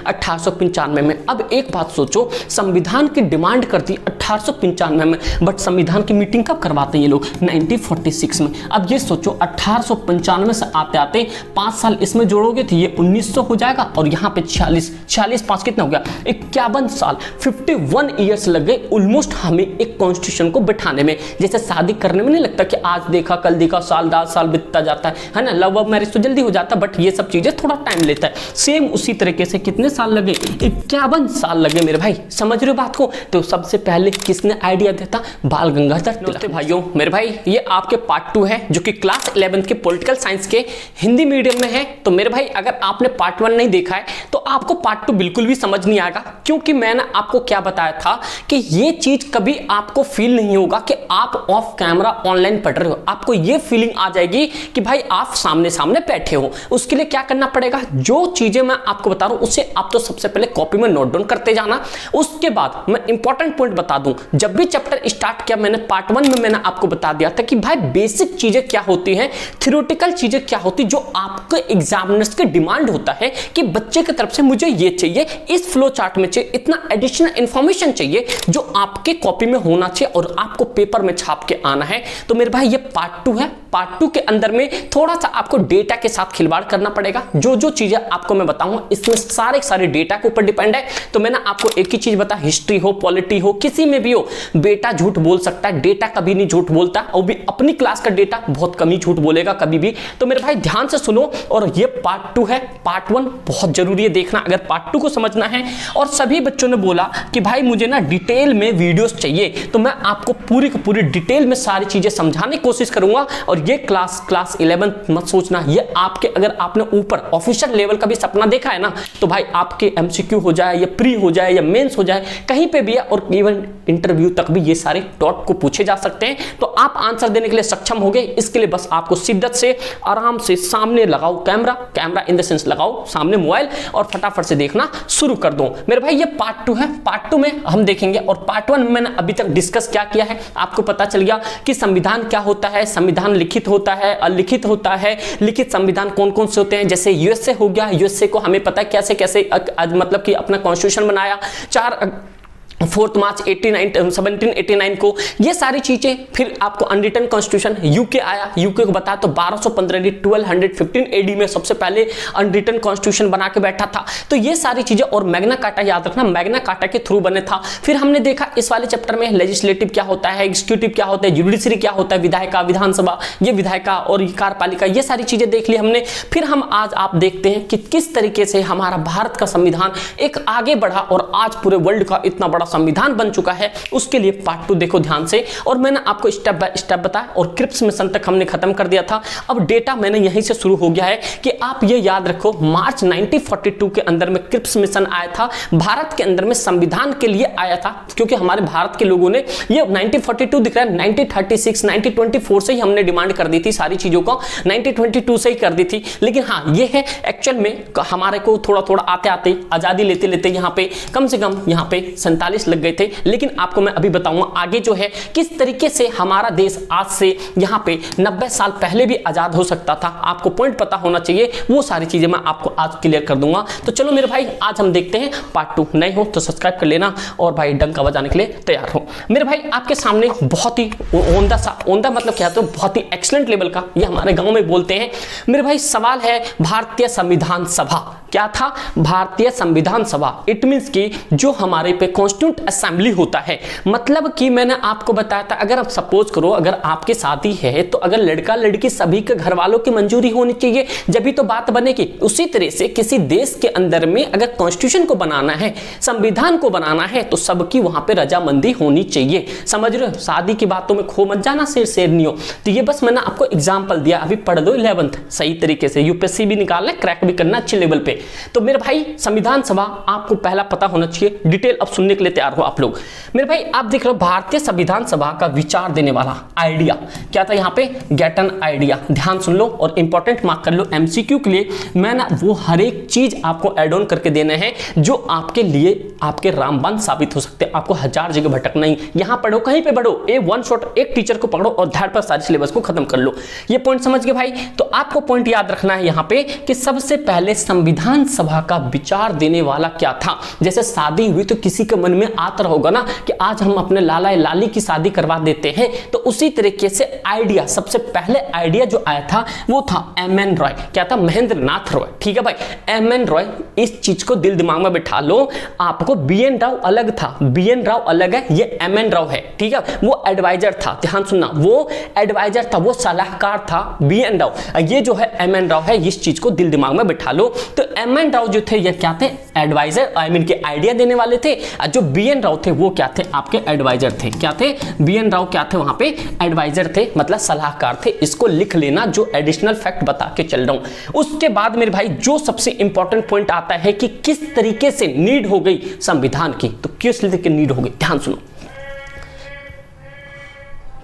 1895 में। अब एक बात सोचो, संविधान की डिमांड करती 1895 में, बट संविधान की मीटिंग कब करवाते हैं ये लोग? 1946 में। अब ये सोचो 1895 से आते आते 5 साल इसमें जोड़ोगे तो ये 1900 हो जाएगा, और यहाँ पे 46 5 कितना हो गया? 51 साल, 51 ईयर्स लग गए ऑलमोस्ट हमें एक कॉन्स्टिट्यूशन को बिठाने में। जैसे शादी करने में नहीं लगता कि आज देखा कल देखा, साल 10 साल बीतता जाता है ना। लव मैरिज तो जल्दी हो जाता है, बट ये सब चीजें थोड़ा टाइम लेता है। सेम उसी तरीके से कितने साल लगे? 51 साल लगे मेरे भाई। समझ रहे हो बात को? तो सबसे पहले किसने आइडिया देता? बाल गंगाधर तिलक। भाइयों मेरे भाई, ये आपके पार्ट 2 है जो कि क्लास 11th के पॉलिटिकल साइंस के हिंदी मीडियम में है। तो मेरे भाई अगर आपने पार्ट 1 नहीं देखा है तो आपको पार्ट 2 बिल्कुल भी समझ नहीं आएगा, क्योंकि मैंने आपको क्या बताया था कि ये चीज कभी आपको फील नहीं होगा कि आप ऑफ कैमरा ऑनलाइन पढ़ रहे हो। आपको ये फीलिंग आ जाएगी कि भाई आप सामने सामने बैठे हो। उसके लिए क्या करना पड़ेगा? जो चीजें मैं आपको बता रहा हूं उसे आप तो सबसे पहले कॉपी में नोट डाउन करते जाना। उसके बाद मैं इंपॉर्टेंट पॉइंट बता दूं, जब भी चैप्टर स्टार्ट किया मैंने पार्ट 1 में मैंने आपको बता दिया था कि भाई बेसिक चीजें क्या होती हैं, थ्योरेटिकल चीजें क्या होती, जो आपके एग्जामिनर्स के डिमांड होता है कि बच्चे की तरफ से मुझे ये चाहिए, इस फ्लो चार्ट में चाहिए, इतना एडिशनल इंफॉर्मेशन चाहिए जो आपके कॉपी में होना चाहिए और आपको पेपर में छाप के आना है। तो मेरे भाई ये पार्ट 2 है। पार्ट 2 के अंदर में थोड़ा सा आपको डेटा के साथ खिलवाड़ करना पड़ेगा। जो चीजें आपको मैं बताऊंगा इसमें सारे डेटा के ऊपर डिपेंड है। तो मैंने आपको एक ही चीज बता, हिस्ट्री हो पॉलिटी हो किसी में भी हो, बेटा झूठ बोल सकता है, डेटा कभी नहीं झूठ बोलता, और भी अपनी क्लास का डेटा बहुत कम ही झूठ बोलेगा कभी भी। तो मेरे भाई ध्यान से सुनो, और ये पार्ट 2 है। पार्ट 1 बहुत जरूरी है देखना अगर पार्ट 2 को समझना है। और सभी बच्चों ने बोला कि भाई मुझे ना डिटेल में वीडियोस चाहिए, तो मैं आपको पूरी की पूरी डिटेल में सारी चीजें समझाने की कोशिश करूंगा। और ये क्लास 11 मत सोचना, ये आपके अगर आपने ऊपर ऑफिशियल लेवल का भी सपना देखा है ना, तो भाई आपके एमसीक्यू हो जाए या प्री हो जाए या मेंस हो जाए, कहीं पे भी है, और इवन इंटरव्यू तक भी ये सारे टॉप को पूछे जा सकते हैं। तो आप आंसर देने के लिए सक्षम हो गए। इसके लिए बस आपको शिद्दत से आराम से सामने लगाओ कैमरा इन द सेंस लगाओ सामने मोबाइल, और फटाफट से देखना शुरू कर दो। मेरे भाई ये पार्ट 2 है। पार्ट 2 में हम देखेंगे, और पार्ट 1 में मैंने अभी तक डिस्कस क्या किया है आपको पता चल गया कि संविधान क्या होता है, संविधान लिखित होता है, अलिखित होता है, लिखित संविधान कौन कौन से होते हैं। जैसे यूएसए हो गया, यूएसए को हमें पता है कैसे कैसे मतलब कि अपना कॉन्स्टिट्यूशन बनाया 4 मार्च 1789 को, ये सारी चीजें। फिर आपको अनरिटन कॉन्स्टिट्यूशन यूके आया, यूके को बताया तो 1215 एडी में सबसे पहले अनरिटन कॉन्स्टिट्यूशन बना के बैठा था। तो ये सारी चीजें, और मैग्ना कार्टा याद रखना, मैग्ना कार्टा के थ्रू बने था। फिर हमने देखा इस वाले चैप्टर में लेजिस्लेटिव क्या होता है, एग्जीक्यूटिव क्या होता है, जुडिशरी क्या होता है, विधायिका विधानसभा, ये विधायिका और कार्यपालिका, ये सारी चीजें देख ली हमने। फिर हम आज आप देखते हैं कि किस तरीके से हमारा भारत का संविधान एक आगे बढ़ा और आज पूरे वर्ल्ड का इतना बड़ा संविधान बन चुका है। उसके लिए पार्ट 2 देखो ध्यान से, और मैंने आपको स्टेप बाय स्टेप बताया, और क्रिप्स मिशन तक हमने खत्म कर दिया था। अब डेटा मैंने यहीं से शुरू हो गया है कि आप ये याद रखो, मार्च 1942 के अंदर में क्रिप्स मिशन आया था, भारत के अंदर में संविधान के लिए आया था, क्योंकि हमारे भारत के लोगों ने ये 1942 दिख रहा है, 1936 1924 से ही हमने डिमांड कर दी थी सारी चीजों को, 1922 से ही कर दी थी। लेकिन हाँ ये है एक्चुअल में हमारे को थोड़ा थोड़ा आते आते आजादी लेते लेते यहाँ पे कम से कम यहाँ पे 47 लग गए थे। लेकिन आपको मैं अभी बताऊंगा आगे जो है किस तरीके से हमारा देश आज से यहाँ पे 90 साल पहले भी आजाद हो सकता था। आपको पॉइंट पता होना चाहिए, वो सारी चीजें मैं आपको आज क्लियर कर दूंगा। तो चलो मेरे भाई आज हम देखते हैं पार्ट 2। नए हो तो सब्सक्राइब कर लेना, और भाई डंका बजाने के लिए तैयार हो। मेरे भाई आपके सामने बहुत ही ओंदा मतलब क्या, तो बहुत ही एक्सीलेंट लेवल का, ये हमारे गांव में बोलते हैं। मेरे भाई सवाल है भारतीय संविधान सभा क्या था? भारतीय संविधान सभा इट मींस कि जो हमारे पे कॉन्स्टिट्यूंट असेंबली होता है, मतलब कि मैंने आपको बताया था अगर आप सपोज करो अगर आपकी शादी है तो अगर लड़का लड़की सभी के घर वालों की मंजूरी होनी चाहिए जब भी तो बात बनेगी। उसी तरह से किसी देश के अंदर में अगर कॉन्स्टिट्यूशन को बनाना है, संविधान को बनाना है, तो सबकी वहां पे रजामंदी होनी चाहिए। समझ रहे हो? शादी की बातों में खो मत जाना, शेरनियो। तो ये बस मैंने आपको एग्जाम्पल दिया, अभी पढ़ लो 11th सही तरीके से, यूपीएससी भी निकालना है, क्रैक भी करना अच्छे लेवल पे। तो मेरे भाई संविधान सभा आपको पहला पता होना चाहिए, डिटेल अब सुनने के लिए तैयार हो आप लोग। मेरे भाई आप देख रहे हो भारतीय संविधान सभा का विचार देने वाला आइडिया क्या था, यहाँ पे गेट एन आइडिया। ध्यान सुन लो और इंपॉर्टेंट मार्क कर लो एमसीक्यू के लिए। मैं ना वो हर एक चीज आपको ऐड ऑन करके देने हैं जो आपके लिए आपके रामबाण साबित हो सकते हैं। आपको 1000 जगह भटकना ही, यहाँ पढ़ो कहीं पे पढ़ो, ए वन शॉट एक टीचर को पढ़ो और धड़ पर सारे सिलेबस को खत्म कर लो। ये पॉइंट समझ गए भाई? तो आपको पॉइंट याद रखना है यहाँ पे कि सबसे पहले संविधान संविधान सभा का विचार देने वाला क्या था। जैसे शादी हुई तो किसी के मन में आता होगा ना कि आज हम अपने लाला या लाली की शादी करवा देते हैं, तो उसी तरीके से आइडिया, सबसे पहले आइडिया जो आया था वो था एम.एन. रॉय। क्या था? महेंद्र नाथ रॉय। ठीक है भाई, एम.एन. रॉय, इस चीज को दिल दिमाग में बिठा लो। आपको बी.एन. राव अलग था, बी.एन. राव अलग है, ये एम.एन. राव है। ठीक है, वो एडवाइजर था, ध्यान सुनना, वो एडवाइजर था, वो सलाहकार था बी.एन. राव। ये जो है एम.एन. राव है, इस चीज को दिल दिमाग में बिठा लो। तो एम.एन. राव जो थे ये क्या थे? एडवाइजर, आई मीन के आइडिया देने वाले थे। जो बी.एन. राव थे वो क्या थे? आपके एडवाइजर थे। क्या थे? बी.एन. राव क्या थे? वहां पे एडवाइजर थे, मतलब सलाहकार थे। इसको लिख लेना, जो एडिशनल फैक्ट बता के चल रहा हूं। उसके बाद मेरे भाई जो सबसे इंपॉर्टेंट पॉइंट आता है कि किस तरीके से नीड हो गई संविधान की, तो किस तरीके नीड हो गई, ध्यान सुनो।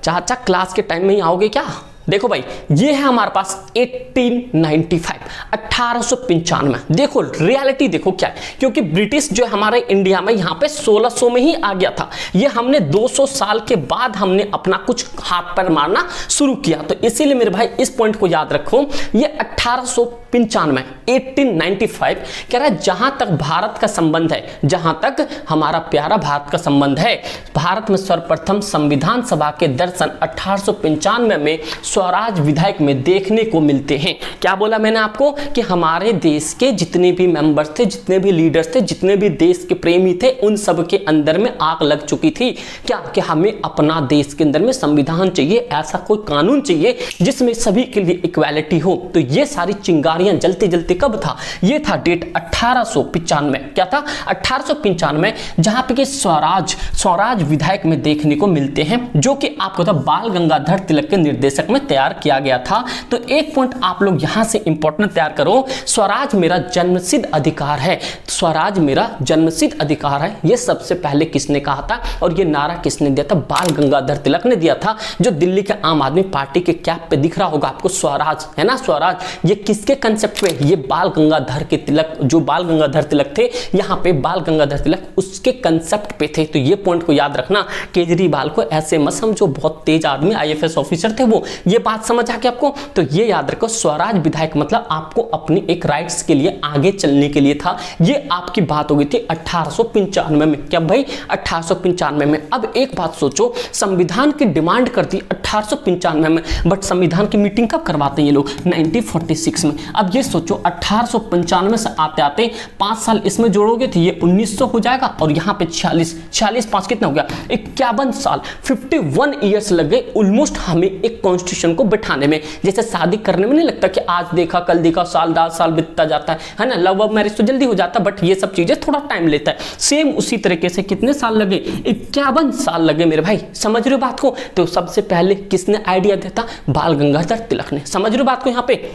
चाचा क्लास के टाइम में ही आओगे क्या? देखो भाई, ये है हमारे पास 1895। देखो रियलिटी देखो क्या है, क्योंकि ब्रिटिश जो हमारे इंडिया में यहाँ पे 1600 में ही आ गया था। ये हमने 200 साल के बाद हमने अपना कुछ हाथ पर मारना शुरू किया। तो इसीलिए मेरे भाई इस पॉइंट को याद रखो, ये 1895 कह रहा है जहां तक भारत का संबंध है, जहां तक हमारा प्यारा भारत का संबंध है, भारत में सर्वप्रथम संविधान सभा के दर्शन 1895 में स्वराज विधायक में देखने को मिलते हैं। क्या बोला मैंने आपको कि हमारे देश के जितने भी मेंबर्स थे, जितने भी लीडर्स थे, जितने भी देश के प्रेमी थे, उन सब के अंदर में आग लग चुकी थी। क्या कि हमें अपना देश के अंदर में संविधान चाहिए, ऐसा कोई कानून चाहिए जिसमें सभी के लिए इक्वालिटी हो। तो ये सारी चिंगारियां जलते जलते कब था? ये था डेट 1895। क्या था? 1895, जहां पे स्वराज विधायक में देखने को मिलते हैं, जो कि आपको था बाल गंगाधर तिलक के निर्देशक में तैयार किया गया था। तो एक पॉइंट आप लोग यहां से इंपॉर्टेंट तैयार करो, स्वराज मेरा जन्मसिद्ध अधिकार है। स्वराज मेरा जन्मसिद्ध अधिकार है, ये सबसे पहले किसने कहा था और ये नारा किसने दिया था? बाल गंगाधर तिलक ने दिया था, जो दिल्ली के आम आदमी पार्टी के कैप पे दिख रहा होगा आपको, स्वराज है ना, स्वराज। ये किसके कंसेप्ट पे? ये बाल गंगाधर के तिलक, जो बाल गंगाधर तिलक थे, यहाँ पे बाल गंगाधर तिलक उसके कंसेप्ट पे थे। तो ये पॉइंट को याद रखना। केजरीवाल को ऐसे मत समझो, बहुत तेज आदमी IFS ऑफिसर थे वो, ये बात समझ आ गई आपको? तो ये याद रखो, स्वराज विधायक मतलब आपको अपनी एक राइट्स के लिए आगे चलने के लिए था। ये आपकी बात हो गई थी 1895 में। क्या भाई? 1895 में। अब एक बात सोचो, संविधान की डिमांड करती 1895 में, बट संविधान की मीटिंग कब करवाते हैं ये लोग? 1946 में। अब ये सोचो 1895 से आते आते 5 साल इसमें जोड़ोगे तो ये 1900 हो जाएगा, और यहाँ पे 46 5 कितना हो गया? 51 साल, 51 ईयर्स लग गए ऑलमोस्ट हमें एक कॉन्स्टिट्यूशन को बिठाने में। जैसे शादी करने में नहीं लगता कि आज देखा कल देखा, साल 10 साल बीतता जाता है ना, लव मैरिज तो जल्दी हो जाता, बट ये सब चीजें थोड़ा टाइम लेता है। सेम उसी तरीके से कितने साल लगे? 51 साल लगे मेरे भाई। समझ रहे हो बात को? तो सबसे पहले किसने आइडिया दिया था? बाल गंगाधर तिलक ने। समझ रहे हो बात को? यहाँ पे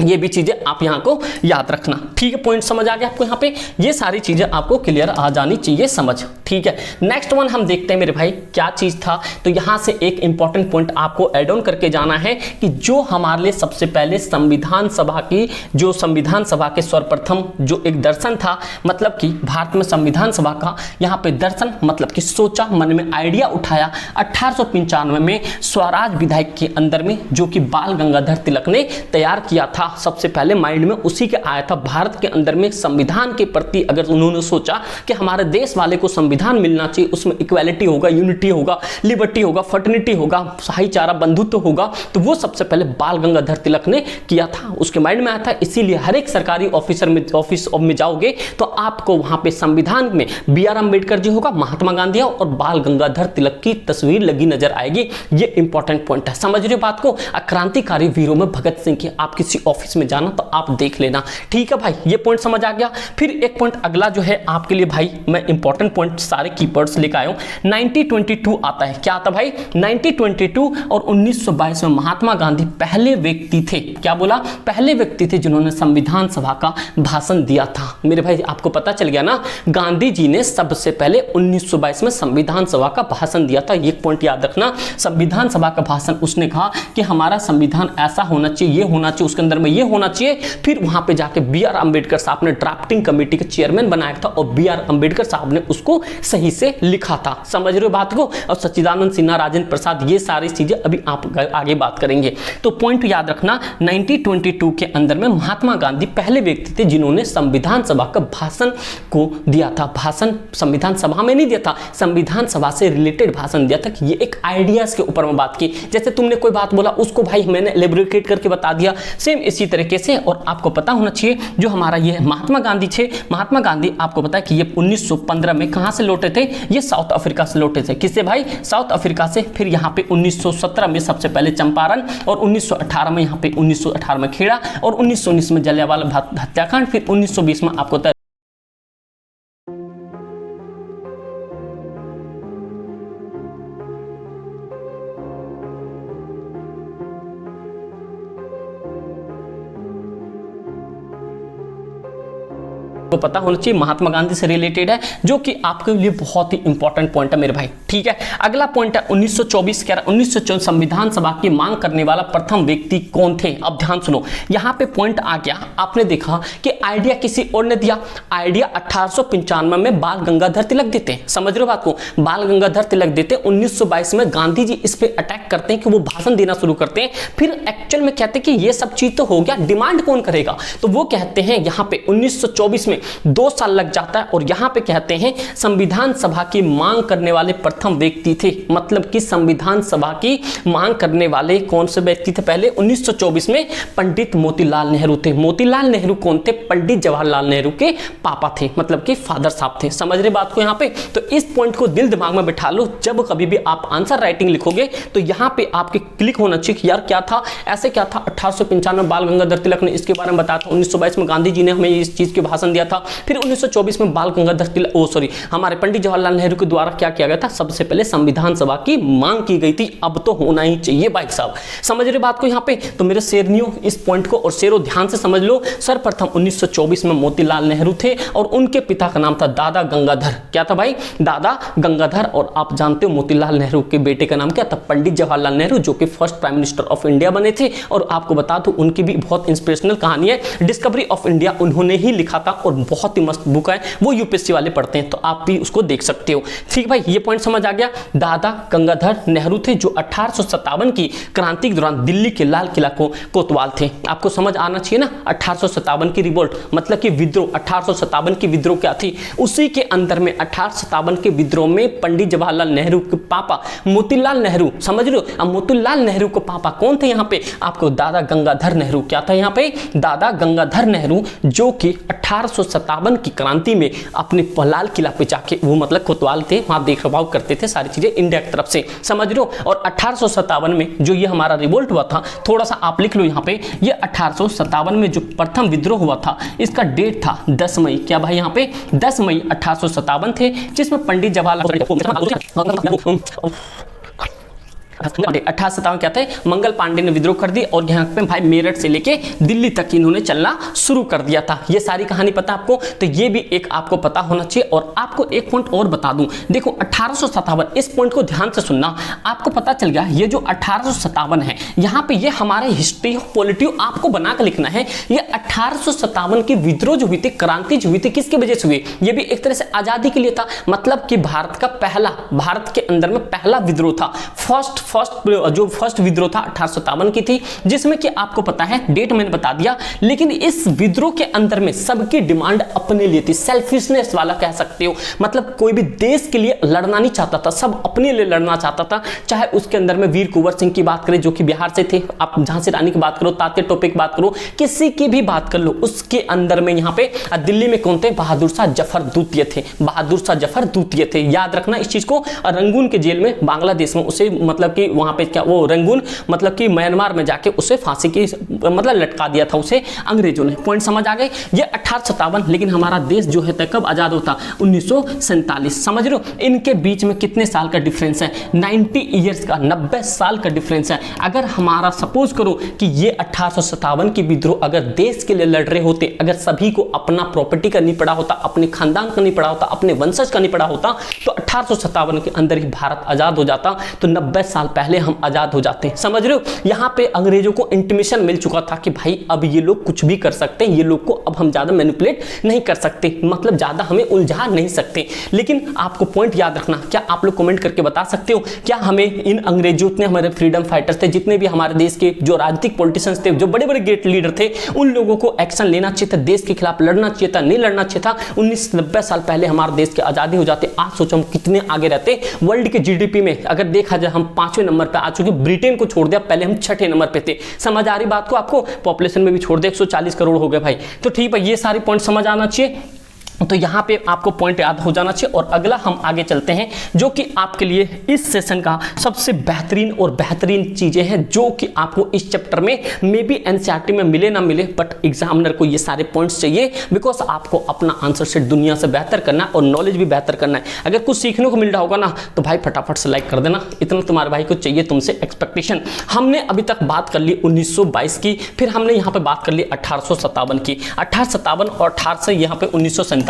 ये भी चीजें आप यहाँ को याद रखना। ठीक है, पॉइंट समझ आ गया आपको? यहाँ पे ये सारी चीजें आपको क्लियर आ जानी चाहिए समझ। ठीक है, नेक्स्ट वन हम देखते हैं मेरे भाई, क्या चीज था। तो यहाँ से एक इंपॉर्टेंट पॉइंट आपको एड ऑन करके जाना है कि जो हमारे लिए सबसे पहले संविधान सभा की, जो संविधान सभा के सर्वप्रथम जो एक दर्शन था, मतलब कि भारत में संविधान सभा का यहाँ पे दर्शन, मतलब कि सोचा, मन में आइडिया उठाया 1895 में स्वराज विधायक के अंदर में, जो कि बाल गंगाधर तिलक ने तैयार किया था। सबसे पहले माइंड में उसी के आया था। भारत के अंदर में संविधान के प्रति अगर उन्होंने सोचा कि हमारे देश वाले को संविधान मिलना चाहिए, उसमें इक्वालिटी होगा, यूनिटी होगा, लिबर्टी होगा, फर्टर्निटी होगा, भाईचारा, बंधुत्व होगा, तो वो सबसे पहले बाल गंगाधर तिलक ने किया था, उसके माइंड में आया था। इसीलिए हर एक सरकारी ऑफिस में जाओगे तो आपको वहां पे संविधान में BR अम्बेडकर जी होगा, महात्मा गांधी और बाल गंगाधर तिलक की तस्वीर लगी नजर आएगी। ये इंपॉर्टेंट पॉइंट है, समझ रहे हो बात को? क्रांतिकारी वीरों में भगत सिंह की आप किसी ऑफिस में जाना तो आप देख लेना। ठीक है भाई, ये पॉइंट समझ आ गया। फिर एक पॉइंट अगला जो है आपके लिए भाई, मैं इंपॉर्टेंट पॉइंट सारे कीवर्ड्स लेकर आया हूं। 1922 आता है। क्या आता भाई? 1922 और 1922 में महात्मा गांधी पहले व्यक्ति थे। क्या बोला? पहले व्यक्ति थे जिन्होंने संविधान सभा का भाषण दिया था। मेरे भाई आपको पता चल गया ना, गांधी जी ने सबसे पहले 1922 में संविधान सभा का भाषण दिया था। एक पॉइंट याद रखना, संविधान सभा का भाषण उसने कहा कि हमारा संविधान ऐसा होना चाहिए, ये होना चाहिए, उसके अंदर में ये होना चाहिए। फिर वहां पे जाके बी आर अम्बेडकर साहब ने ड्राफ्टिंग कमेटी के चेयरमैन बनाया था और बी आर अम्बेडकर साहब ने उसको सही से लिखा था। समझ रहे हो बात को। और सच्चिदानंद सिन्हा, राजेंद्र प्रसाद, ये सारी चीजें अभी आप आगे बात करेंगे। तो पॉइंट याद रखना, 1922 के अंदर में महात्मा गांधी पहले व्यक्ति थे जिन्होंने संविधान सभा का भाषण को दिया था। भाषण संविधान सभा में नहीं दिया था, संविधान सभा से रिलेटेड भाषण दिया था कि ये एक आइडियाज के ऊपर में बात की। जैसे तुमने कोई बात बोला उसको भाई मैंने एलेबोरेट करके बता दिया, सेम इसी तरीके से। और आपको पता होना चाहिए जो हमारा ये महात्मा गांधी थे, महात्मा गांधी आपको पता है कि ये 1915 में कहां से लौटे थे, ये साउथ अफ्रीका से लौटे थे। किससे भाई? साउथ अफ्रीका से। फिर यहाँ पे 1917 में सबसे पहले चंपारण, और 1918 में यहाँ पे 1918 में खेड़ा, और 1919 में जलियांवाला बाग हत्याकांड, फिर 1920 में आपको तो पता होना चाहिए महात्मा गांधी से रिलेटेड है, जो कि आपके लिए बहुत ही इंपॉर्टेंट पॉइंट है मेरे भाई। ठीक है, अगला पॉइंट है 1924 कह रहा 1924 संविधान सभा की मांग करने वाला प्रथम व्यक्ति कौन थे? अब ध्यान सुनो, यहां पे पॉइंट आ गया। आपने देखा कि आइडिया किसी और ने दिया, आइडिया 1895 में बाल गंगाधर तिलक देते हैं। समझ रहे हो बात को? बाल गंगाधर तिलक देते हैं। 1922 में गांधी जी इस पे अटैक करते हैं कि वो भाषण देना शुरू करते हैं। फिर एक्चुअल में कहते हैं कि ये सब चीज तो हो गया, डिमांड कौन करेगा? तो वो कहते हैं यहां पे 1924 में 2 साल लग जाता है, और यहां पे कहते हैं संविधान सभा की मांग करने वाले प्रथम व्यक्ति थे। मतलब कि संविधान सभा की मांग करने वाले कौन से व्यक्ति थे? पहले 1924 में पंडित मोतीलाल नेहरू थे। मोतीलाल नेहरू कौन थे? पंडित जवाहरलाल नेहरू के पापा थे, मतलब कि फादर साहब थे। समझ रहे बात को यहां पे? तो इस पॉइंट को दिल दिमाग में बिठा लो। जब कभी भी आप आंसर राइटिंग लिखोगे तो यहां पे आपके क्लिक होना चाहिए कि यार क्या था, ऐसे क्या था। 1895 बाल गंगाधर तिलक ने इसके बारे में बताया था। 1922 में गांधी जी ने हमें इस चीज के भाषण दिया था। फिर 1924 में बाल गंगाधर तिलक हमारे पंडित जवाहरलाल नेहरू के द्वारा क्या किया गया था? सबसे पहले संविधान सभा की मांग की गई थी। अब तो होना ही चाहिए भाई साहब। समझ रहे बात को यहां पे? तो मेरे शेरनियों इस पॉइंट को और शेरों ध्यान से समझ लो। सर्वप्रथम 1924 में मोतीलाल नेहरू थे, और उनके पिता का नाम था दादा गंगाधर। क्या था भाई? दादा गंगाधर। और आप जानते हो मोतीलाल नेहरू के बेटे का नाम क्या था? पंडित जवाहरलाल नेहरू, जो कि first prime minister of India बने थे। और आपको बता दूं उनकी भी बहुत इंस्पिरेशनल कहानी है, डिस्कवरी ऑफ इंडिया उन्होंने ही लिखा था, और बहुत ही मस्त बुक है, वो यूपीएससी वाले पढ़ते हैं, तो आप भी उसको देख सकते हो। ठीक भाई, ये पॉइंट समझ आ गया। दादा गंगाधर नेहरू थे जो 1857 की क्रांति के दौरान दिल्ली के लाल किला को कोतवाल थे। आपको समझ आना चाहिए ना, 1857 की रिवोल्ट मतलब कि विद्रोह, 1857 की विद्रोह क्या थी? उसी के अंदर में 1857 के विद्रोह में पंडित जवाहरलाल नेहरू के पापा मोतीलाल नेहरू, समझ रहे हो? अब मोतीलाल नेहरू को पापा कौन थे यहाँ पे? आपको दादा गंगाधर नेहरू। क्या था यहाँ पे? दादा गंगाधर नेहरू, जो कि 1857 की क्रांति में अपने लाल किला पे जाके वो मतलब कोतवाल थे, वहां देख रखाव करते थे सारी चीजें इंडिया की तरफ से। समझ रहे हो? और 1857 में जो ये हमारा रिवोल्ट हुआ था, थोड़ा सा आप लिख लो यहाँ पे, ये 1857 में जो प्रथम विद्रोह हुआ था, इसका डेट था 10 मई। क्या भाई यहाँ पे? 10 मई 1857 थे, जिसमें पंडित जवाहरलाल 1857 क्या थे? मंगल पांडे ने विद्रोह कर दी, और यहाँ पे भाई मेरठ से लेके दिल्ली तक इन्होंने चलना शुरू कर दिया था। ये सारी कहानी पता आपको? तो ये भी एक आपको पता होना चाहिए। और आपको एक पॉइंट और बता दूं, देखो 1857, इस पॉइंट को ध्यान से सुनना। आपको पता चल गया ये जो 1857 है, यहाँ पे ये हमारे हिस्ट्री ऑफ पॉलिटिव आपको बनाकर लिखना है। ये 1857 की विद्रोह जो हुई थी, क्रांति जो हुई थी, किसकी वजह से हुई? ये भी एक तरह से आजादी के लिए था। मतलब कि भारत का पहला, भारत के अंदर में पहला विद्रोह था। फर्स्ट विद्रोह था 1857 की थी, जिसमें कि आपको पता है डेट मैंने बता दिया। लेकिन इस विद्रोह के अंदर में सबकी डिमांड अपने लिए थी, सेल्फिशनेस वाला कह सकते हो। मतलब कोई भी देश के लिए लड़ना नहीं चाहता था, सब अपने लिए लड़ना चाहता था। चाहे उसके अंदर में वीर कुंवर सिंह की बात करें जो कि बिहार से थे, आप झांसी रानी की बात करो, तात्या टोपे की बात करो, किसी की भी बात कर लो, उसके अंदर में यहाँ पे दिल्ली में कौन थे? बहादुर शाह जफर द्वितीय थे। बहादुर शाह जफर द्वितीय थे, याद रखना इस चीज को। रंगून के जेल में बांग्लादेश में उसे मतलब कि वहां पे क्या वो रंगून मतलब कि म्यांमार में जाके उसे फांसी की मतलब लटका दिया था उसे अंग्रेजों ने। पॉइंट समझ आ गए? ये 1857। लेकिन हमारा देश जो है कब आजाद होता? 1947। समझ रहे हो? इनके बीच में कितने साल का डिफरेंस है? 90 ईयर्स का, 90 साल का डिफरेंस है। अगर हमारा सपोज करो कि ये 1857 की विद्रोह अगर देश के लिए लड़ रहे होते, अगर सभी को अपना प्रॉपर्टी का नहीं पड़ा होता, अपने खानदान का नहीं पड़ा होता, अपने वंशज का नहीं पड़ा होता, तो 1857 के अंदर ही भारत आजाद हो जाता तो 90 साल पहले हम आजाद हो जाते। समझ रहे हो, यहाँ पे अंग्रेजों को इंटीमेशन मिल चुका था कि भाई अब ये लोग कुछ भी कर सकते हैं, ये लोग को अब हम ज्यादा मैनिपुलेट नहीं कर सकते, मतलब ज्यादा हमें उलझा नहीं सकते। लेकिन आपको पॉइंट याद रखना, क्या आप लोग कमेंट करके बता सकते हो क्या हमें इन अंग्रेजों, जितने हमारे फ्रीडम फाइटर्स थे, जितने भी हमारे देश के जो राजनीतिक पॉलिटिशियंस थे, जो बड़े बड़े ग्रेट लीडर थे, उन लोगों को एक्शन लेना चाहिए था, देश के खिलाफ लड़ना चाहिए था, नहीं लड़ना चाहिए था? 1990 साल पहले हमारे देश की आजादी हो जाती। आज सोचो हम कितने आगे रहते। वर्ल्ड के जीडीपी में अगर देखा जाए हम 5वें नंबर पे आ चुके, ब्रिटेन को छोड़ दिया, पहले हम 6ठे नंबर पे थे। समझ आ रही बात को आपको? पॉपुलेशन में भी छोड़ दिया, 140 करोड़ हो गए भाई। तो ठीक है, ये सारी पॉइंट समझ आना चाहिए, तो यहाँ पे आपको पॉइंट याद हो जाना चाहिए। और अगला हम आगे चलते हैं, जो कि आपके लिए इस सेशन का सबसे बेहतरीन और बेहतरीन चीजें हैं, जो कि आपको इस चैप्टर में मे बी एनसीईआरटी में मिले ना मिले, बट एग्जामिनर को ये सारे पॉइंट्स चाहिए, बिकॉज आपको अपना आंसर सेट दुनिया से बेहतर करना है और नॉलेज भी बेहतर करना है। अगर कुछ सीखने को मिल रहा होगा ना तो भाई फटाफट से लाइक कर देना, इतना तुम्हारे भाई को चाहिए तुमसे एक्सपेक्टेशन। हमने अभी तक बात कर ली 1922 की, फिर हमने यहाँ पे बात कर ली 1857 की, 1857 और 18 से यहाँ पे 1947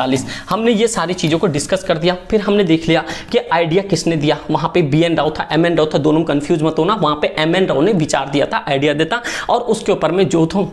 हमने ये सारी चीजों को डिस्कस कर दिया। फिर हमने देख लिया कि आइडिया किसने दिया, वहां पे BN राव था, MN राव था, दोनों कंफ्यूज मत होना, वहां पे MN राव ने विचार दिया था, आइडिया देता, और उसके ऊपर में जो था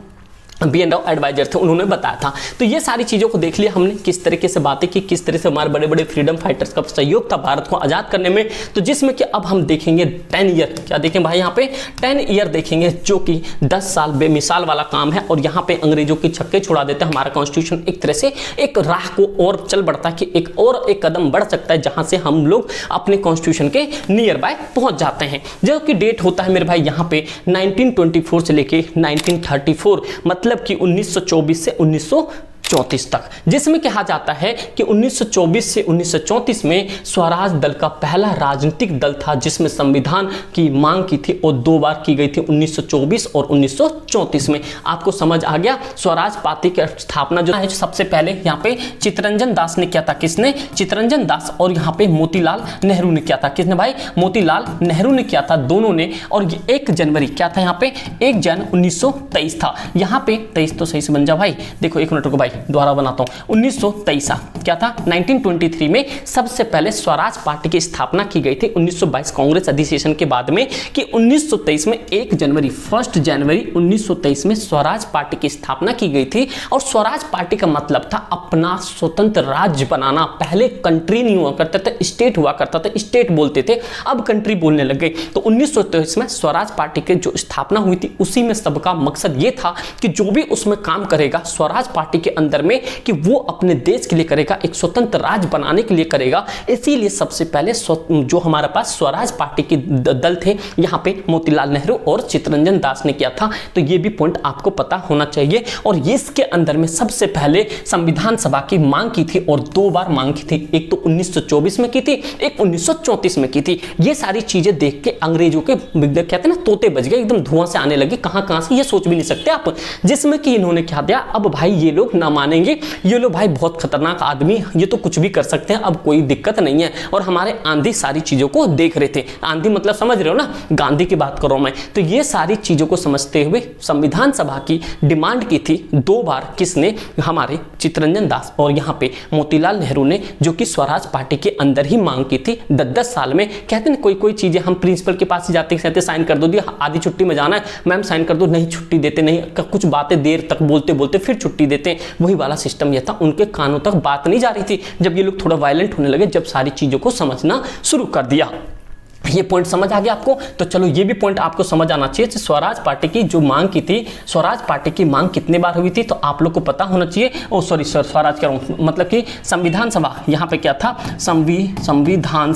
BN राव एडवाइजर थे, उन्होंने बताया था। तो ये सारी चीज़ों को देख लिया हमने, किस तरीके से बातें की, किस तरह से हमारे बड़े बड़े फ्रीडम फाइटर्स का सहयोग था भारत को आज़ाद करने में। तो जिसमें कि अब हम देखेंगे 10 ईयर, क्या देखें भाई यहाँ पे 10 ईयर देखेंगे, जो कि 10 साल बेमिसाल वाला काम है। और यहाँ पे अंग्रेजों के छक्के छुड़ा देते हैं। हमारा कॉन्स्टिट्यूशन एक तरह से एक राह को और चल बढ़ता है कि एक कदम बढ़ सकता है, जहाँ से हम लोग अपने कॉन्स्टिट्यूशन के नियर बाय पहुँच जाते हैं। जो कि डेट होता है मेरे भाई यहाँ पे 1924 से लेके 1934, मतलब कि 1924 से 1934 तक, जिसमें कहा जाता है कि 1924 से 1934 में स्वराज दल का पहला राजनीतिक दल था, जिसमें संविधान की मांग की थी और 2 बार की गई थी, 1924 और 1934 में। आपको समझ आ गया? स्वराज पार्टी की स्थापना जो है सबसे पहले यहाँ पे चित्तरंजन दास ने किया था। किसने? चित्तरंजन दास। और यहाँ पे मोतीलाल नेहरू ने किया था। किसने भाई? मोतीलाल नेहरू ने किया था, दोनों ने। और 1 जनवरी क्या था यहाँ पे? 1 जनवरी 1923 था। यहाँ पे 23 तो सही से बन जा भाई, देखो 1 मिनट रुको भाई, द्वारा बनाता हूं। 1923 क्या था? 1923 में सबसे पहले स्वराज पार्टी की स्थापना की गई थी। 1922 कांग्रेस अधिवेशन के बाद में कि 1923 में 1 जनवरी 1923 में स्वराज पार्टी की स्थापना की गई थी। और स्वराज पार्टी का मतलब था अपना स्वतंत्र राज्य बनाना। पहले कंट्री नहीं हुआ करता था, स्टेट हुआ करता था, स्टेट बोलते थे, अब कंट्री बोलने लग गए। तो 1923 में स्वराज पार्टी की जो स्थापना हुई थी, उसी में सबका मकसद ये था कि जो भी उसमें काम करेगा स्वराज पार्टी के अंदर में, कि वो अपने देश के लिए करेगा, एक स्वतंत्र राज्य बनाने के लिए करेगा। इसीलिए सबसे पहले जो हमारे पास स्वराज पार्टी के दल थे, यहाँ पे मोतीलाल नेहरू और चित्तरंजन दास ने किया था। तो ये भी पॉइंट आपको पता होना चाहिए। और इसके अंदर में सबसे पहले संविधान सभा की मांग की थी, और 2 बार मांग की थी। एक तो 1924 में की थी, एक 1934 में की थी। ये सारी चीजें देख के अंग्रेजों के कहते हैं ना तोते बज गए, एकदम धुआं से आने लगे, कहां से, ये सोच भी नहीं सकते आप। जिसमें कि इन्होंने क्या दिया, अब भाई ये लोग ना मानेंगे, ये लोग भाई बहुत खतरनाक आदमी, ये तो कुछ भी कर सकते हैं, अब कोई दिक्कत नहीं है। और हमारे आंधी सारी चीजों को देख रहे थे। आंधी मतलब समझ रहे हो ना, गांधी की बात कर रहा हूं मैं। तो ये सारी चीजों को समझते हुए संविधान सभा की डिमांड की थी 2 बार। किसने? हमारे चित्तरंजन दास और यहाँ पे मोतीलाल नेहरू ने, जो कि स्वराज पार्टी के अंदर ही मांग की थी। 10-10 साल में कहते हैं कोई चीजें हम प्रिंसिपल के पास ही जाते कहते साइन कर दो, आधी छुट्टी में जाना है मैम साइन कर दो, नहीं छुट्टी देते, नहीं कुछ बातें देर तक बोलते बोलते फिर छुट्टी देते हैं। वही वाला सिस्टम यह था। उनके कानों तक बात नहीं जा रही थी। जब ये लोग थोड़ा वायलेंट होने लगे, जब सारी चीजों को समझना शुरू कर दिया। ये पॉइंट समझ आ गया आपको? तो चलो ये भी पॉइंट आपको समझ आना चाहिए। स्वराज पार्टी की जो मांग की थी, स्वराज पार्टी की मांग कितने बार हुई थी तो आप लोग को पता होना चाहिए। ओ सॉरी सर, स्वराज कह रहा हूं, मतलब कि संविधान सभा, यहाँ पे क्या था? संविधान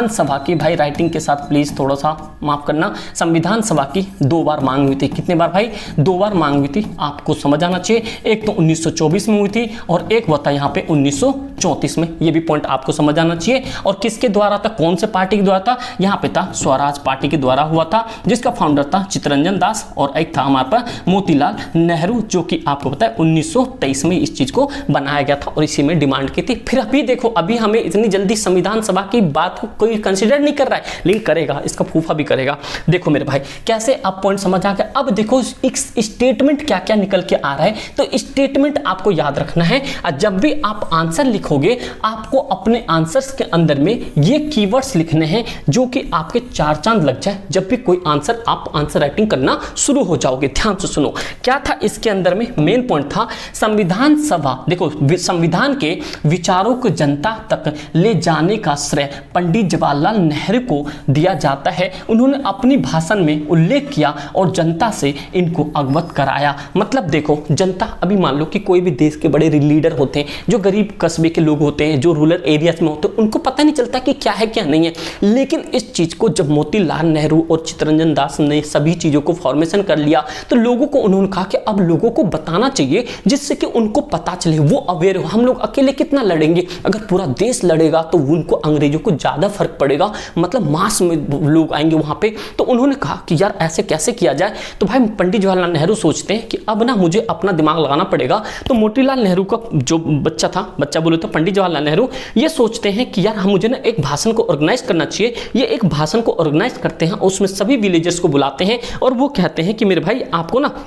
सभा की भाई राइटिंग के साथ प्लीज थोड़ा सा माफ करना। संविधान सभा की 2 बार मांग हुई थी। कितने बार भाई? 2 बार मांग हुई थी, आपको समझ आना चाहिए। एक तो 1924 में हुई थी और एक हुआ था यहाँ पे 1934 में। ये भी पॉइंट आपको समझ आना चाहिए। और किसके द्वारा था, कौन से पार्टी के द्वारा था, यहाँ पे था स्वराज पार्टी के द्वारा हुआ था, जिसका फाउंडर था चित्तरंजन दास, और एक था हमारे पास मोतीलाल नेहरू, जो कि आपको पता है 1923 में इस चीज को बनाया गया था और इसी में डिमांड की थी। फिर अभी देखो, अभी हमें इतनी जल्दी संविधान सभा की बात को कोई कंसिडर नहीं कर रहा है, लेकिन करेगा, इसका फूफा भी करेगा। देखो मेरे भाई, कैसे आप पॉइंट समझ आ गया। अब देखो एक स्टेटमेंट क्या क्या निकल के आ रहा है, तो स्टेटमेंट आपको याद रखना है। जब भी आप आंसर लिखोगे, आपको अपने आंसर्स के अंदर में ये कीवर्ड्स लिखने हैं जो कि आपके चार चांद लग जाए जब भी कोई आंसर आप आंसर राइटिंग करना शुरू हो जाओगे। ध्यान से सुनो, क्या था इसके अंदर में, मेन पॉइंट था संविधान सभा। देखो, संविधान के विचारों को जनता तक ले जाने का श्रेय पंडित जवाहरलाल नेहरू को दिया जाता है। उन्होंने अपनी भाषण में उल्लेख किया और जनता से इनको अवगत कराया। मतलब देखो, जनता, अभी मान लो कि कोई भी देश के बड़े लीडर होते हैं, जो गरीब कस्बे के लोग होते हैं, जो रूरल एरियाज में होते हैं, उनको पता नहीं चलता कि क्या है क्या नहीं है। लेकिन इस चीज को जब मोतीलाल नेहरू और चित्तरंजन दास ने सभी चीजों को फॉर्मेशन कर लिया, तो लोगों को उन्होंने कहा कि अब लोगों को बताना चाहिए, जिससे कि उनको पता चले, वो अवेयर हो। हम लोग अकेले कितना लड़ेंगे, अगर पूरा देश लड़ेगा तो उनको, अंग्रेजों को ज्यादा फर्क पड़ेगा, मतलब मास में लोग आएंगे वहां पे। तो उन्होंने कहा कि यार ऐसे कैसे किया जाए। तो भाई पंडित जवाहरलाल नेहरू सोचते हैं कि अब ना मुझे अपना दिमाग लगाना पड़ेगा। तो मोतीलाल नेहरू का जो बच्चा बोले तो पंडित जवाहरलाल नेहरू ये सोचते हैं कि यार हम, मुझे ना एक भाषण को ऑर्गेनाइज करना चाहिए। ये एक भाषण को ऑर्गेनाइज करते हैं, उसमें सभी विलेजर्स को बुलाते हैं और वो कहते हैं कि मेरे भाई आपको ना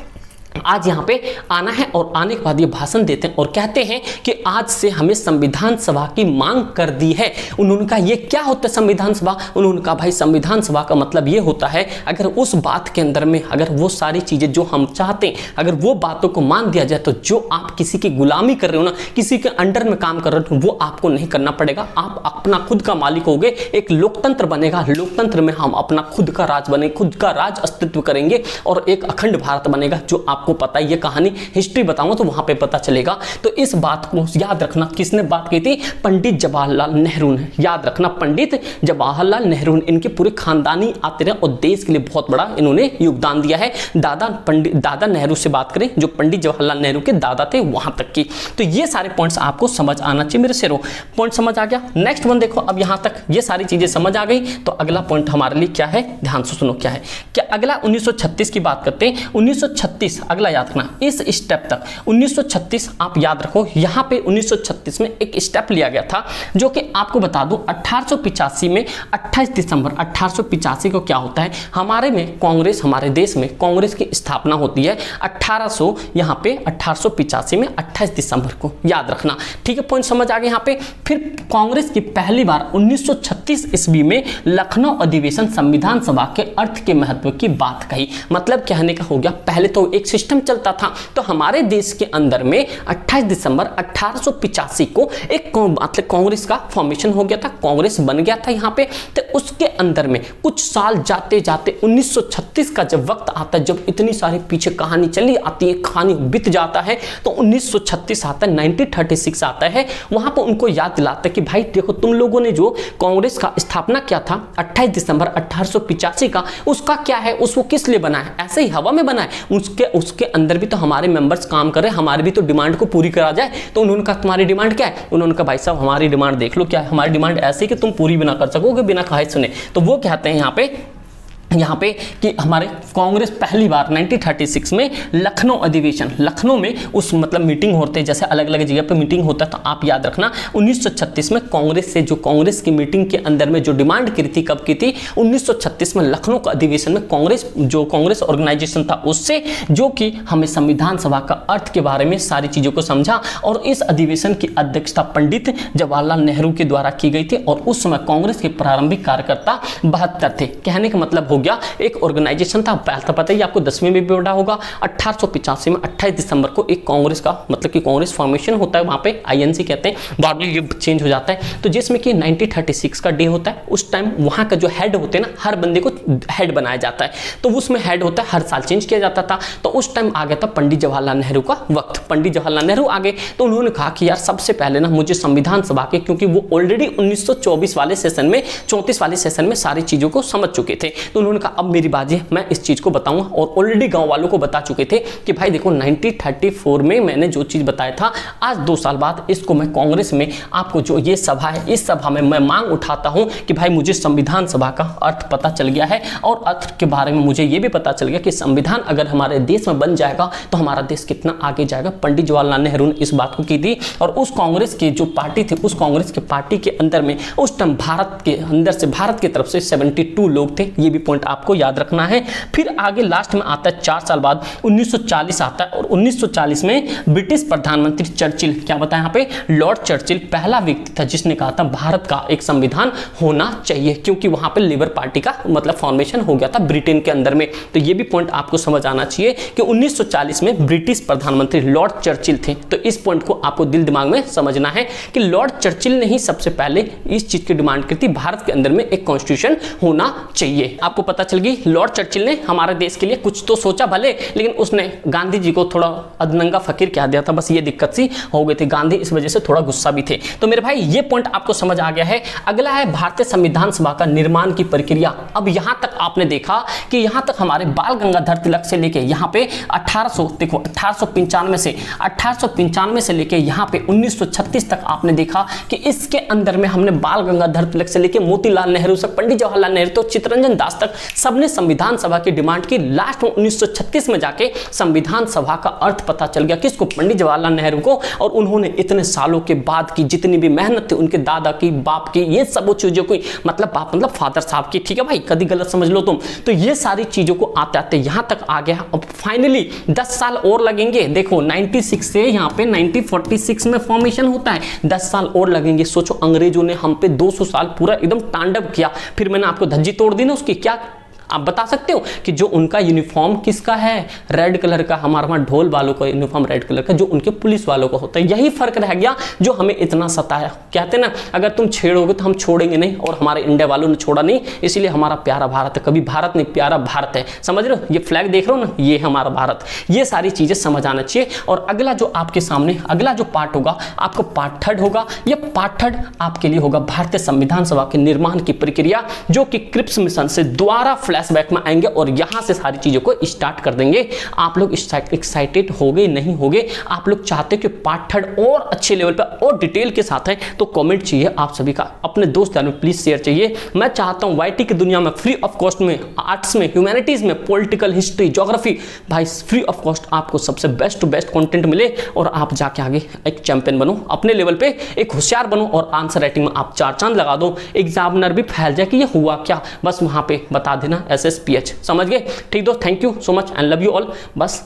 आज यहाँ पे आना है, और आने के बाद ये भाषण देते हैं और कहते हैं कि आज से हमें संविधान सभा की मांग कर दी है। उन्होंने कहा ये क्या होता है संविधान सभा। उन्होंने कहा भाई संविधान सभा का मतलब ये होता है, अगर उस बात के अंदर में अगर वो सारी चीजें जो हम चाहते हैं, अगर वो बातों को मान दिया जाए, तो जो आप किसी की गुलामी कर रहे हो ना, किसी के अंडर में काम कर रहे हो, वो आपको नहीं करना पड़ेगा। आप अपना खुद का मालिक होगे, एक लोकतंत्र बनेगा। लोकतंत्र में हम अपना खुद का राज बने, खुद का राज अस्तित्व करेंगे और एक अखंड भारत बनेगा। जो आपको पता है, ये कहानी हिस्ट्री बताऊंगा तो वहां पे पता चलेगा। तो इस बात को याद रखना, किसने बात की थी, पंडित जवाहरलाल नेहरू ने। याद रखना, पंडित जवाहरलाल नेहरू ने, इनके पूरे खानदानी आते रहे और देश के लिए बहुत बड़ा इन्होंने योगदान दिया है। दादा नेहरू से बात करें, जो पंडित जवाहरलाल नेहरू के दादा थे, वहां तक की। तो ये सारे पॉइंट्स आपको समझ आना चाहिए मेरे शेरों। पॉइंट समझ आ गया। नेक्स्ट वन देखो, अब यहां तक ये सारी चीजें समझ आ गई, तो अगला पॉइंट हमारे लिए क्या है, ध्यान से सुनो क्या है। क्या अगला 1936 की बात करते हैं। 1936 अगला याद रखना, इस स्टेप तक 1936 आप याद रखो। यहां पे 1936 में एक स्टेप लिया गया था, जो कि आपको बता दूं 1885 में 28 दिसंबर 1885 को क्या होता है, हमारे में कांग्रेस, हमारे देश में कांग्रेस की स्थापना होती है 1885 में 28 दिसंबर को। याद रखना, ठीक है, पॉइंट समझ आ गया यहाँ पे। फिर कांग्रेस की पहली बार 1936 ईस्वी में लखनऊ अधिवेशन संविधान सभा के अर्थ के महत्व की बात कही। मतलब कहने का हो गया, पहले तो एक सिस्टम चलता था, तो हमारे देश के अंदर में 28 दिसंबर 1885 को एक मतलब कांग्रेस का फॉर्मेशन हो गया था, कांग्रेस बन गया था यहाँ पे। तो उसके अंदर में कुछ साल जाते जाते 1936 का जब वक्त आता है, जब इतनी सारी पीछे कहानी चली आती है, कहानी बीत जाता है, तो 1936 आता है, 1936 आता है। वहां पर उनको याद दिलाता है कि भाई देखो, तुम लोगों ने जो कांग्रेस का स्थापना किया था 28 दिसंबर 1885 का, उसका क्या है, उसको किस लिए बना है, ऐसे ही हवा में बना है। उसके अंदर भी तो हमारे मेंबर्स काम कर रहे हैं, हमारी भी तो डिमांड को पूरी करा जाए। तो उन्होंने कहा तुम्हारी डिमांड क्या है, उन्होंने कहा भाई साहब हमारी डिमांड देख लो क्या है, हमारी डिमांड ऐसी कि तुम पूरी भी ना कर सकोगे बिना कहे सुने। तो वो कहते हैं यहाँ पे कि हमारे कांग्रेस पहली बार 1936 में लखनऊ अधिवेशन, लखनऊ में उस मतलब मीटिंग होते हैं, जैसे अलग अलग जगह पे मीटिंग होता है। तो आप याद रखना 1936 में कांग्रेस से, जो कांग्रेस की मीटिंग के अंदर में जो डिमांड की थी, कब की थी, 1936 में लखनऊ का अधिवेशन में कांग्रेस ऑर्गेनाइजेशन था उससे, जो कि हमें संविधान सभा का अर्थ के बारे में सारी चीजों को समझा। और इस अधिवेशन की अध्यक्षता पंडित जवाहरलाल नेहरू के द्वारा की गई थी। और उस समय कांग्रेस के प्रारंभिक कार्यकर्ता 72 थे। कहने का मतलब हो गया, एक ऑर्गेनाइजेशन था, पता ही आपको 10वीं में भी पढ़ा होगा। 1885 में 28 दिसंबर को एक कांग्रेस का मतलब कि कांग्रेस फॉर्मेशन होता है, वहां पे आईएनसी कहते हैं, बाद में ये चेंज हो जाता है। तो जिसमें कि 1936 का डे होता है, उस टाइम वहां का जो हेड होते हैं ना, हर बंदे को हेड बनाया जाता है, तो उसमें हेड होता है, हर साल चेंज किया जाता था। तो उस टाइम आ गया था पंडित जवाहरलाल नेहरू का वक्त। पंडित जवाहरलाल नेहरू आ गए, तो उन्होंने कहा कि यार सबसे पहले ना मुझे संविधान सभा के, क्योंकि वो ऑलरेडी 1924 वाले सेशन में, 34 वाले सेशन में सारी चीजों को समझ चुके थे, तो उन्होंने कहा अब मेरी बाजी है, मैं इस चीज़ को बताऊंगा। और ऑलरेडी गांव वालों को बता चुके थे कि भाई देखो 1934 में मैंने जो चीज़ बताया था, आज 2 साल बाद इसको मैं कांग्रेस में, आपको जो ये सभा है इस सभा में मैं मांग उठाता हूं कि भाई मुझे संविधान सभा का अर्थ पता चल गया है, और अर्थ के बारे में मुझे ये भी पता चल गया कि संविधान अगर हमारे देश में बन जाएगा तो हमारा देश कितना आगे जाएगा। पंडित जवाहरलाल नेहरू ने इस बात को की थी, और उस कांग्रेस की जो पार्टी थी, उस कांग्रेस के पार्टी के अंदर में उस टाइम भारत के अंदर से, भारत की तरफ से 72 लोग थे। ये भी पॉइंट आपको याद रखना है। फिर आगे लास्ट में आता है 4 साल बाद 1940 आता है, और 1940 में ब्रिटिश प्रधानमंत्री चर्चिल, क्या बताया यहाँ पे, लॉर्ड चर्चिल पहला व्यक्ति था जिसने कहा था भारत का एक संविधान होना चाहिए, क्योंकि वहां पे लेबर पार्टी का मतलब फॉर्मेशन हो गया था ब्रिटेन के अंदर में। तो ये भी पॉइंट आपको समझ आना चाहिए कि 1940 में ब्रिटिश प्रधानमंत्री लॉर्ड चर्चिल थे। तो इस पॉइंट को आपको दिल दिमाग में समझना है कि लॉर्ड चर्चिल ने ही सबसे पहले इस चीज की डिमांड की थी, भारत के अंदर में एक कॉन्स्टिट्यूशन होना चाहिए। आपको पता चल गई लॉर्ड चर्चिल ने हमारे देश के लिए कुछ तो सोचा भले, लेकिन उसने गांधी जी को थोड़ा अधनंगा फकीर कह दिया था, बस ये दिक्कत सी हो गई थी। गांधी इस वजह से थोड़ा गुस्सा भी थे। तो मेरे भाई ये पॉइंट आपको समझ आ गया है। अगला है भारतीय संविधान सभा का निर्माण की प्रक्रिया। अब यहां तक आपने देखा कि यहां तक हमारे बाल गंगाधर तिलक से लेके यहां पे 1895 से लेके यहां पे 1936 तक आपने देखा कि इसके अंदर में हमने बाल गंगाधर तिलक से लेके मोतीलाल नेहरू तक, पंडित जवाहरलाल नेहरू तो चित्तरंजन दास तक सबने संविधान सभा की डिमांड की। लास्ट में 1936 में जाके संविधान सभा का अर्थ पता चल गया किसको, पंडित जवाहरलाल नेहरू को। और उन्होंने इतने सालों के बाद की जितनी भी मेहनत थी उनके दादा की, बाप की, ये सब चीजों को, मतलब बाप मतलब फादर साहब की, ठीक है भाई, कभी गलत समझ लो तुम, तो ये सारी चीजों को आते आते यहां तक आ गया। अब फाइनली 10 साल और लगेंगे। देखो 96 से यहां पे 1946 में फॉर्मेशन होता है, 10 साल और लगेंगे। सोचो अंग्रेजों ने हम पे 200 साल पूरा एकदम तांडव किया, फिर मैंने आपको धज्जी तोड़ दी ना उसकी। क्या आप बता सकते हो कि जो उनका यूनिफॉर्म किसका है, रेड कलर का, हमारा वहां ढोल वालों का यूनिफॉर्म रेड कलर का, जो उनके पुलिस वालों का होता है। यही फर्क रह गया जो हमें इतना सताया। कहते ना अगर तुम छेड़ोगे तो हम छोड़ेंगे नहीं, और हमारे इंडिया वालों ने छोड़ा नहीं, इसलिए हमारा प्यारा भारत है। कभी भारत नहीं, प्यारा भारत है। समझ रहे हो, ये फ्लैग देख रहे हो ना, ये हमारा भारत। ये सारी चीजें समझ आना चाहिए। और अगला जो आपके सामने अगला जो पार्ट होगा, आपको पार्ट 3 होगा। यह पार्ट 3 आपके लिए होगा भारतीय संविधान सभा के निर्माण की प्रक्रिया, जो कि क्रिप्स मिशन से द्वारा फ्लैशबैक में आएंगे और यहां से सारी चीजों को स्टार्ट कर देंगे। आप लोग एक्साइटेड हो गए नहीं हो गए, आप लोग चाहते हो कि पार्ट 3 और अच्छे लेवल पे और डिटेल के साथ है, तो कमेंट चाहिए आप सभी का, अपने दोस्त यार में प्लीज शेयर चाहिए। मैं चाहता हूं वाईटी की दुनिया में फ्री ऑफ कॉस्ट में, आर्ट्स में, ह्यूमैनिटीज में, पॉलिटिकल, हिस्ट्री, ज्योग्राफी, भाई फ्री ऑफ कॉस्ट आपको सबसे बेस्ट टू बेस्ट कंटेंट मिले, और आप जाके आगे एक चैंपियन बनो, अपने लेवल पे एक होशियार बनो, और आंसर राइटिंग में आप 4 चांद लगा दो। एग्जामिनर भी फैल जाए कि ये हुआ क्या, बस वहां पे बता देना SSPH। समझ गए? ठीक दोस्त, thank you so much and love you all. बस